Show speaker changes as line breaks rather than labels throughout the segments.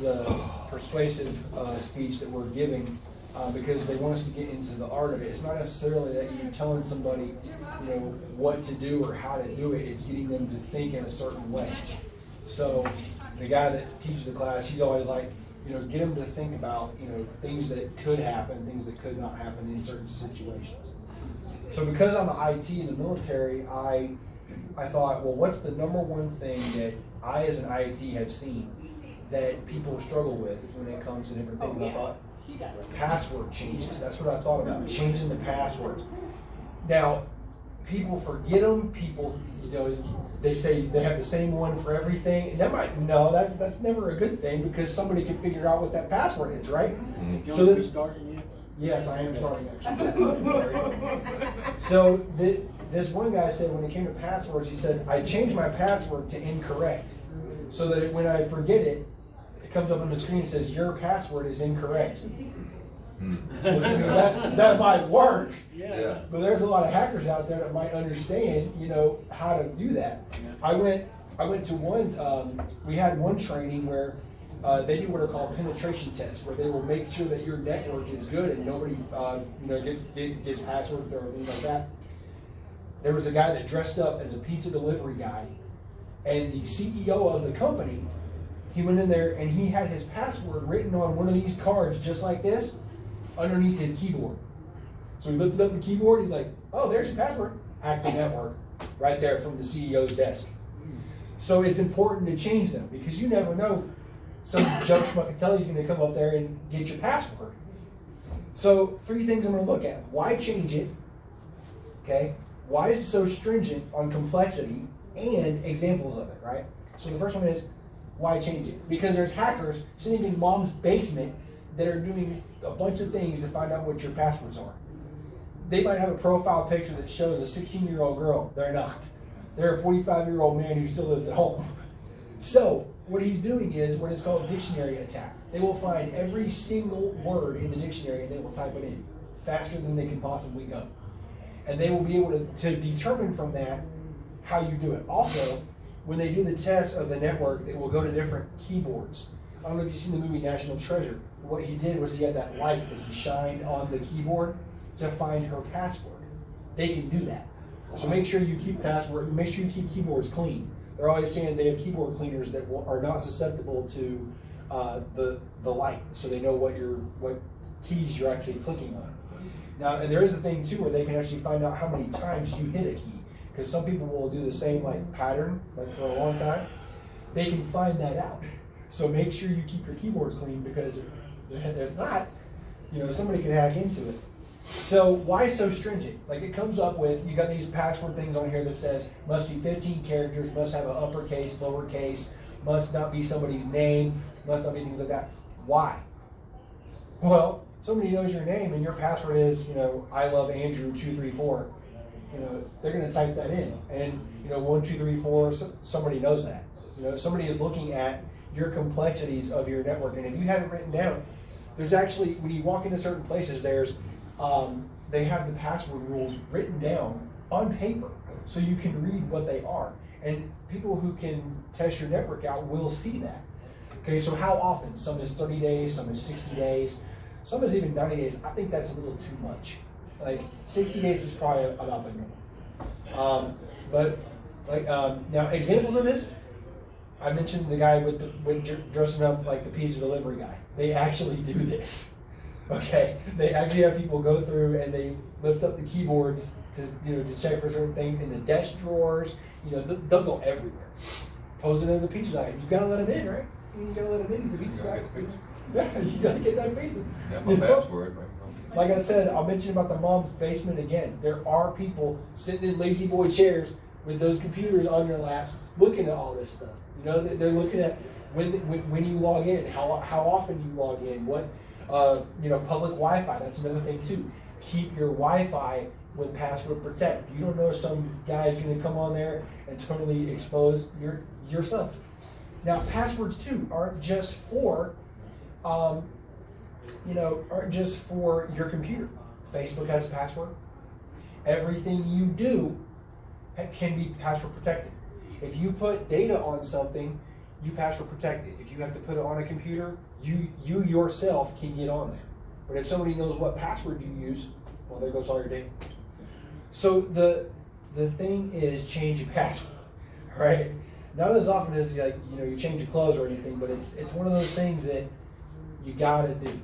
the persuasive speech that we're giving because they want us to get into the art of it. It's not necessarily that you're telling somebody, you know, what to do or how to do it. It's getting them to think in a certain way. So the guy that teaches the class, he's always like, you know, get them to think about, you know, things that could happen, things that could not happen in certain situations. So because I'm an IT in the military, I thought, well, what's the number one thing that I as an IT have seen that people struggle with when it comes to different things? I thought, password changes. That's what I thought about, changing the passwords. Now, people forget them. People, you know, they say they have the same one for everything. And that might, no, that's never a good thing because somebody can figure out what that password is, right? So this, yes, I am starting actually. So this one guy said when it came to passwords, he said, I changed my password to incorrect so that when I forget it, it comes up on the screen and says, your password is incorrect. Well, that might work,
Yeah.
but there's a lot of hackers out there that might understand, you know, how to do that. I went to one, we had one training where they do what are called penetration tests, where they will make sure that your network is good and nobody, you know, gets passwords or things like that. There was a guy that dressed up as a pizza delivery guy, and the CEO of the company, he went in there and he had his password written on one of these cards just like this underneath his keyboard. So he lifted up the keyboard, he's like, oh, there's your password. Hack the network right there from the CEO's desk. So it's important to change them because you never know, some junk schmuckatelli is going to come up there and get your password. So 3 things I'm going to look at. Why change it? Okay. Why is it so stringent on complexity and examples of it, right? So the first one is, why change it? Because there's hackers sitting in mom's basement that are doing a bunch of things to find out what your passwords are. They might have a profile picture that shows a 16-year-old girl. They're not. They're a 45-year-old man who still lives at home. So what he's doing is what is called a dictionary attack. They will find every single word in the dictionary and they will type it in faster than they can possibly go. And they will be able to determine from that how you do it. Also, when they do the test of the network, they will go to different keyboards. I don't know if you've seen the movie National Treasure. What he did was he had that light that he shined on the keyboard to find her password. They can do that. So make sure you keep make sure you keep keyboards clean. They're always saying they have keyboard cleaners that are not susceptible to the light, so they know what keys you're actually clicking on. Now, and there is a thing too where they can actually find out how many times you hit a key, because some people will do the same like pattern like for a long time. They can find that out. So make sure you keep your keyboards clean, because if not, you know, somebody can hack into it. So why so stringent? Like it comes up with, you got these password things on here that says must be 15 characters, must have an uppercase, lowercase, must not be somebody's name, must not be things like that. Why? Well, somebody knows your name and your password is, you know, I love Andrew 234. You know, they're going to type that in, and you know, 1 2 3 4. Somebody knows that. You know, somebody is looking at your complexities of your network, and if you have it written down, there's actually, when you walk into certain places, there's they have the password rules written down on paper so you can read what they are. And people who can test your network out will see that. Okay, so how often? Some is 30 days, some is 60 days, some is even 90 days. I think that's a little too much. Like 60 days is probably about the norm. But like now, examples of this, I mentioned the guy with dressing up like the pizza delivery guy. They actually do this. Okay, they actually have people go through and they lift up the keyboards to check for certain things in the desk drawers. You know, they'll go everywhere. Pose it as a pizza guy. You gotta let him in, right? You gotta let him in. He's a pizza guy. Yeah, you gotta get that pizza.
Got my password.
Like I said, I'll mention about the mom's basement again. There are people sitting in lazy boy chairs with those computers on their laps, looking at all this stuff. You know, they're looking at when you log in, how often you log in, what. You know, public Wi-Fi, that's another thing too. Keep your Wi-Fi with password protect. You don't know if some guy's going to come on there and totally expose your stuff. Now, passwords too aren't just for, aren't just for your computer. Facebook has a password. Everything you do can be password protected. If you put data on something, you password protect it. If you have to put it on a computer, you yourself can get on there. But if somebody knows what password you use, well, there goes all your data. So the thing is change your password, right? Not as often as like, you know, you change your clothes or anything, but it's one of those things that you gotta do.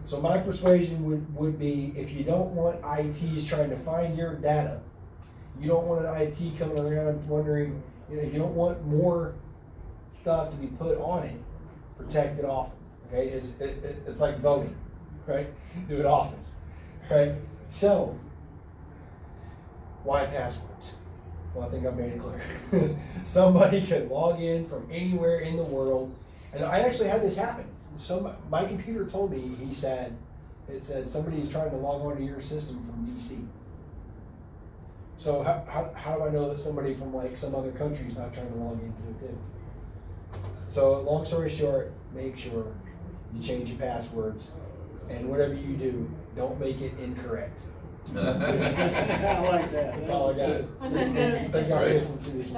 So my persuasion would be, if you don't want ITs trying to find your data, you don't want an IT coming around wondering, you know, you don't want more stuff to be put on it, protect it often, okay? It's like voting, right? Do it often, right? So, why passwords? Well, I think I've made it clear. Somebody could log in from anywhere in the world, and I actually had this happen. My computer told me, it said somebody's trying to log onto your system from DC. So how do I know that somebody from like some other country is not trying to log into it too? So long story short, make sure you change your passwords, and whatever you do, don't make it incorrect.
I like that.
That's all I got. Thank y'all for listening to this one.